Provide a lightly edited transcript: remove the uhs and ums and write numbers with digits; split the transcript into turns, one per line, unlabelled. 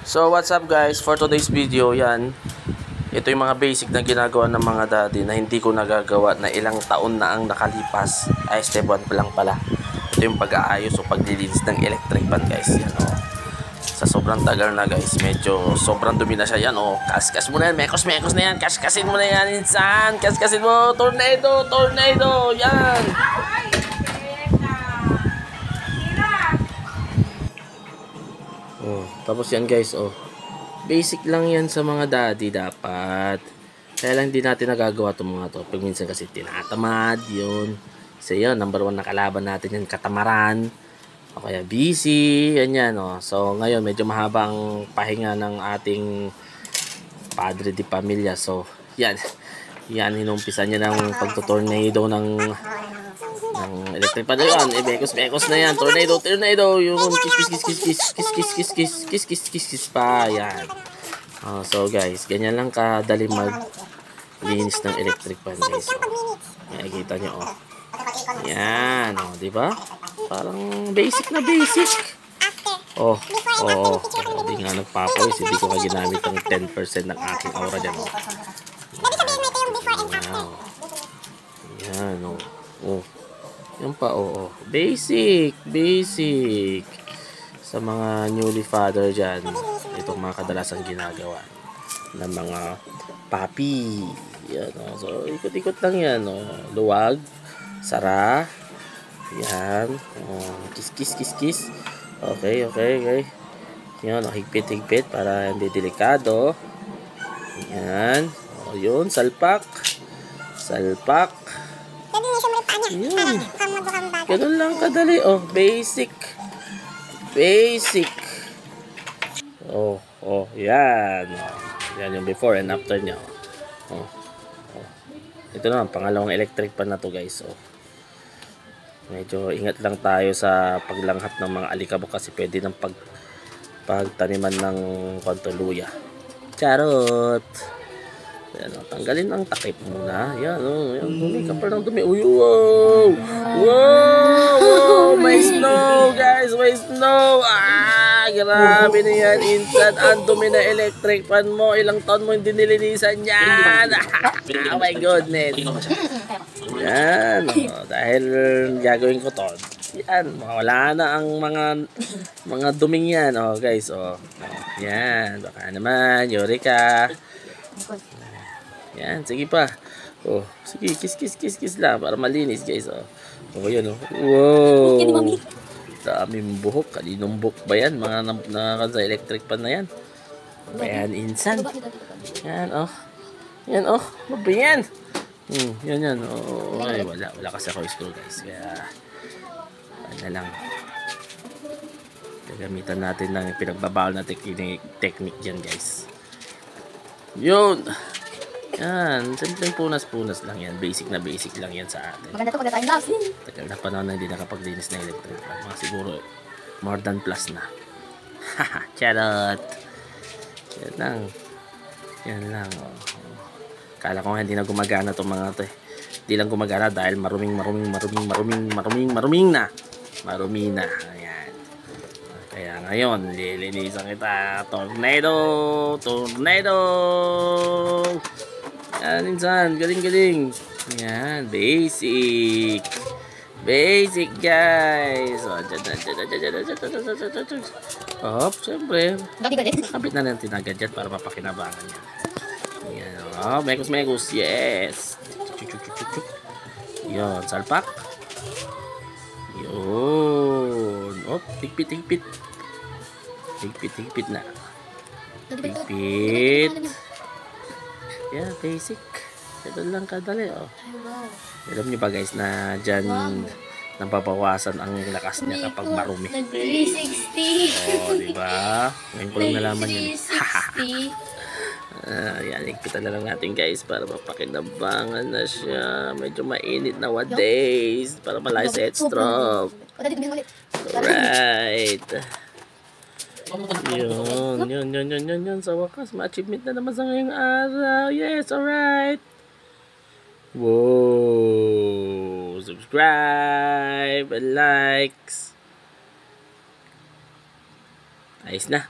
So what's up guys, for today's video, yan, ito yung mga basic na ginagawa ng mga daddy na hindi ko nagagawa na ilang taon na ang nakalipas. Ay, step 1 pa lang pala. Ito yung pag-aayos o paglilinis ng electric fan guys. Yan o, sa sobrang tagal na guys, medyo sobrang dumi na siya. Yan o, kaskas mo na yan, mekos na yan, kaskasin mo na yan, insan, kaskasin mo, tornado, yan. Oh, tapos yan guys, oh. Basic lang yan sa mga daddy dapat. Kaya lang hindi natin nagagawa itong mga to. Pag minsan kasi tinatamad, yun. So yun, number 1 na kalaban natin yan, katamaran. O kaya busy, yan, oh. So ngayon, medyo mahabang pahinga ng ating padre di pamilya. So, yan. Yan, hinumpisan niya ng pagtutornado ng electric pan. Yan, bekos na yan. Tornado, yung kiss pa. Yan. So guys, ganyan lang kadali maglinis ng electric pan guys. Nakikita nyo, oh. Yan, oh, di ba? Parang basic na basic. Oh, di nga nagpapawis. Hindi ko ka ginamit ang 10% ng aking aura dyan, oh. Yan, oh. Oh. Yan pa, oo. Basic sa mga newly father dyan. Itong mga kadalasang ginagawa ng mga papi. Yan, oh. So ikot-ikot lang yan, oh. Luwag, sara, yan, oh. Kiss. Okay. Yan, oh. Higpit para hindi delikado. Yan, oh, yun, salpak. Yun. Ganun lang kadali. Oh, basic. Oh, yan. Yan yung before and after niya. Oh. Ito na, pangalawang electric pan na to guys. Oh. Medyo ingat lang tayo sa paglanghat ng mga alikabok kasi pwede ng pagtaniman ng kontoluya. Charot. Yan, oh, tanggalin ang takip muna. Yan, oh, yan, dumi ka pa ng dumi. Uy, wow, may snow guys, may snow. Grabe na yan, insan. Ang dumi na electric fan mo. Ilang taon mo hindi nilinisan yan. Oh my goodness. Yan, oh, dahil gagawin ko to, yan, wala na ang mga duming yan. Oh guys, oh, yan, baka naman, Eureka. Yan, sige pa. Oh, sige, kiss lang para malinis, guys. Oh, yun, oh. Wow. Daming buhok. Kaninong buhok ba yan? Mga sa electric pan na yan. Ayan, insan. Yan, oh. Yan, oh. Ano ba yan? Yan. Oh, ay, wala kasi ako school, guys. Kaya, ano lang. Gagamitan natin ng pinagbabawal na technique dyan, guys. Yun. Yan, simpleng punas lang yan. Basic lang yan sa atin.
Maganda to pagka time lapse.
Tagal na panahon na hindi nakapaglinis na electric fan. Mga siguro more than plus na. Haha, charot. Yan lang. Oh. Kala ko nga hindi na gumagana itong mga to eh. Hindi lang gumagana dahil maruming na. Marumi na. Ayan. Kaya ngayon, lilinisan kita. Tornado. Yan, insan. Galing. Yan, basic guys. O, dyan. Hop, syempre. Kapit na natin agad dyan para mapakinabangan yan. Yan, o. Mekos. Yes. Yan, salpak. Yun. Hop, higpit. Higpit na. Higpit. Yeah, basic. Ito lang kadali, oh. Alam niyo ba guys na dyan nababawasan ang lakas niya kapag marumi.
360.
Oh, diba? Ngayon ko lang nalaman yun. Yan, higpitan na lang natin guys para mapakinabangan na siya. Medyo mainit nowadays para malayo sa heatstroke. Alright. Yun. Sa wakas, ma-achievement na naman sa ngayong araw. Yes, alright. Wow. Subscribe and likes. Ayos na.